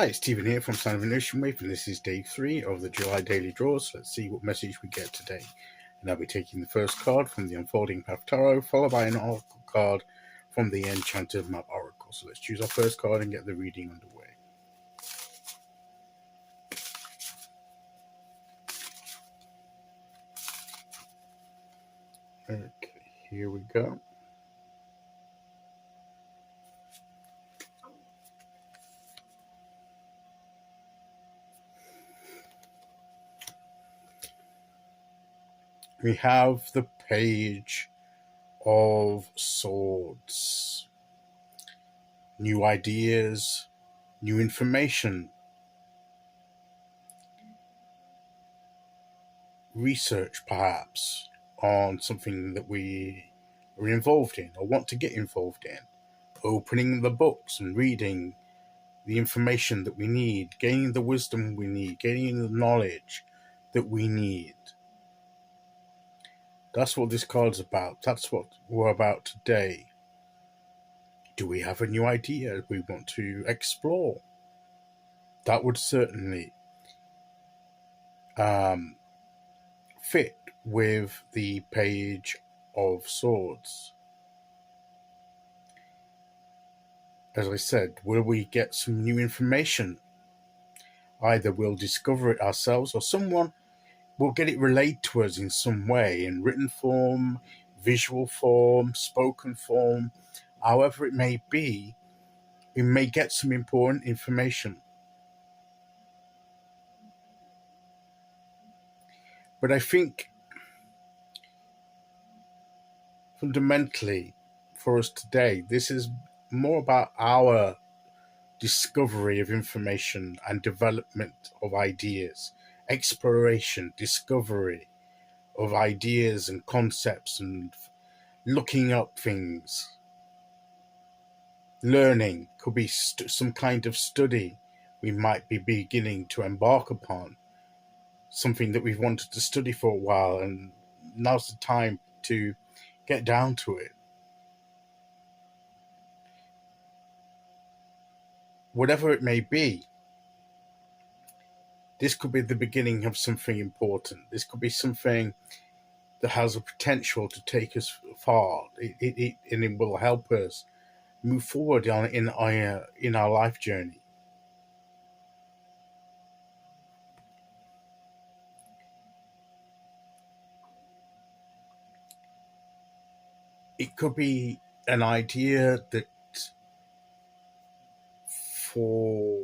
Hi, it's Stephen here from Sound of an Ocean Wave, and this is day 3 of the July daily draws. Let's see what message we get today. And I'll be taking the first card from the Unfolding Path Tarot, followed by an oracle card from the Enchanted Map Oracle. So let's choose our first card and get the reading underway. Okay, here we go. We have the Page of Swords. New ideas, new information, research perhaps on something that we are involved in or want to get involved in. Opening the books and reading the information that we need, gaining the wisdom we need, gaining the knowledge that we need. That's what this card's about. That's what we're about today. Do we have a new idea we want to explore? That would certainly fit with the Page of Swords. As I said, will we get some new information? Either we'll discover it ourselves or someone will get it relayed to us in some way, in written form, visual form, spoken form, however it may be. We may get some important information. But I think fundamentally for us today, this is more about our discovery of information and development of ideas, exploration, discovery of ideas and concepts, and looking up things. Learning could be some kind of study we might be beginning to embark upon, something that we've wanted to study for a while, and now's the time to get down to it. Whatever it may be, this could be the beginning of something important. This could be something that has a potential to take us far, and it will help us move forward in our life journey. It could be an idea that for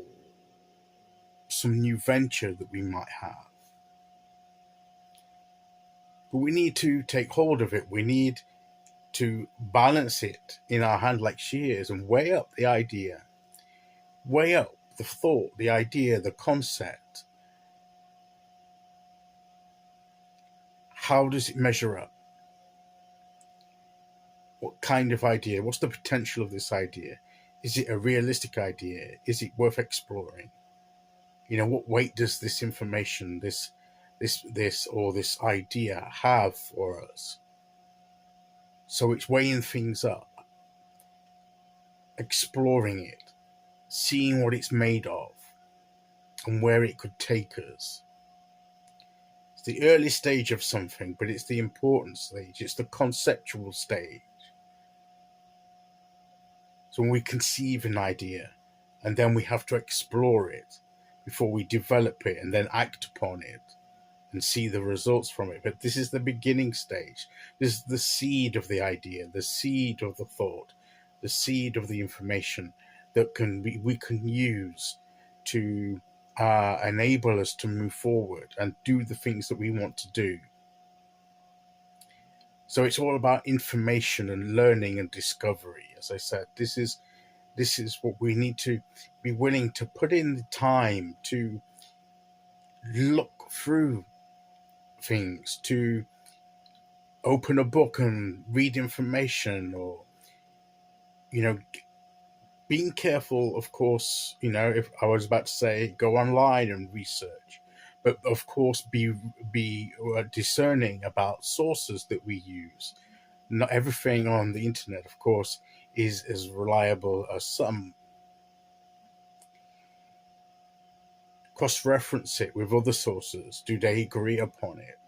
some new venture that we might have. But we need to take hold of it. We need to balance it in our hand like shears and weigh up the idea, weigh up the thought, the idea, the concept. How does it measure up? What kind of idea? What's the potential of this idea? Is it a realistic idea? Is it worth exploring? What weight does this information, this idea have for us? So it's weighing things up, exploring it, seeing what it's made of, and where it could take us. It's the early stage of something, but it's the important stage. It's the conceptual stage. So when we conceive an idea, and then we have to explore it before we develop it and then act upon it and see the results from it. But this is the beginning stage. This is the seed of the idea, the seed of the thought, the seed of the information that we can use to enable us to move forward and do the things that we want to do. So it's all about information and learning and discovery. As I said, this is what we need to be willing to put in the time to look through things, to open a book and read information, or being careful, of course. If I was about to say go online and research, but of course be discerning about sources that we use. Not everything on the internet, of course, is as reliable as some. cross-reference it with other sources. Do they agree upon it?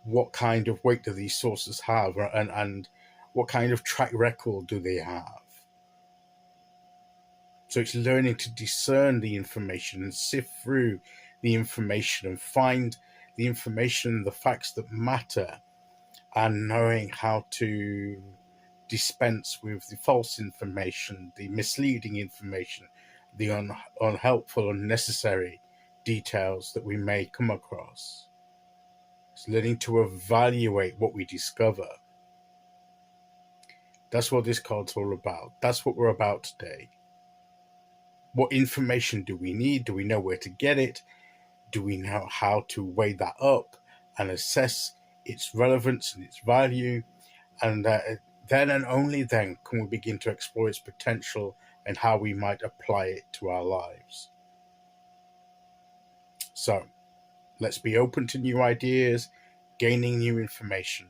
What kind of weight do these sources have, and what kind of track record do they have? So it's learning to discern the information and sift through the information and find the information, the facts that matter, and knowing how to dispense with the false information, the misleading information, the unhelpful, unnecessary details that we may come across. It's learning to evaluate what we discover. That's what this card's all about. That's what we're about today. What information do we need? Do we know where to get it? Do we know how to weigh that up and assess its relevance and its value? And then and only then can we begin to explore its potential and how we might apply it to our lives. So let's be open to new ideas, gaining new information,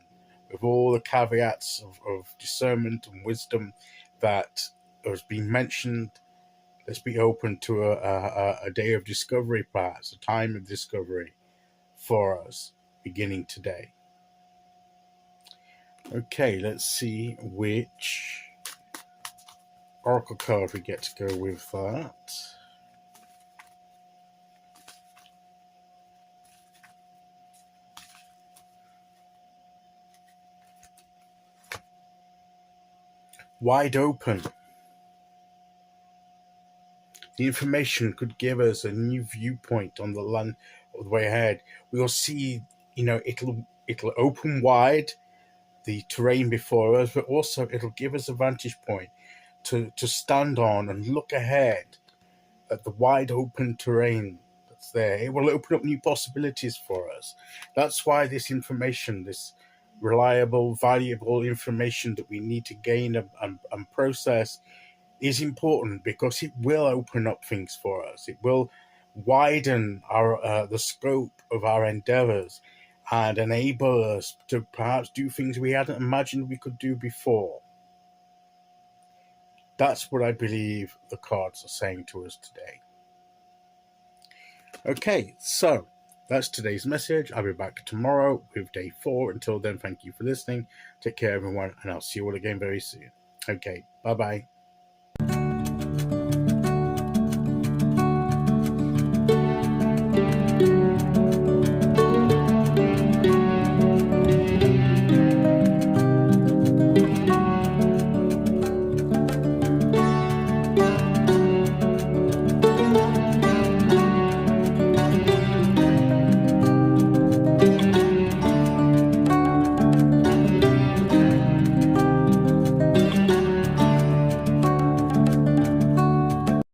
with all the caveats of discernment and wisdom that has been mentioned. Let's be open to a day of discovery, perhaps, a time of discovery for us, beginning today. Okay, let's see which Oracle card we get to go with that. Wide open. The information could give us a new viewpoint on the land or the way ahead. We'll see, it'll open wide the terrain before us, but also it'll give us a vantage point to stand on and look ahead at the wide open terrain that's there. It will open up new possibilities for us. That's why this information, this reliable, valuable information that we need to gain and process, is important, because it will open up things for us. It will widen our the scope of our endeavors and enable us to perhaps do things we hadn't imagined we could do before. That's what I believe the cards are saying to us today. Okay, so that's today's message. I'll be back tomorrow with day 4. Until then, thank you for listening. Take care, everyone, and I'll see you all again very soon. Okay, bye-bye.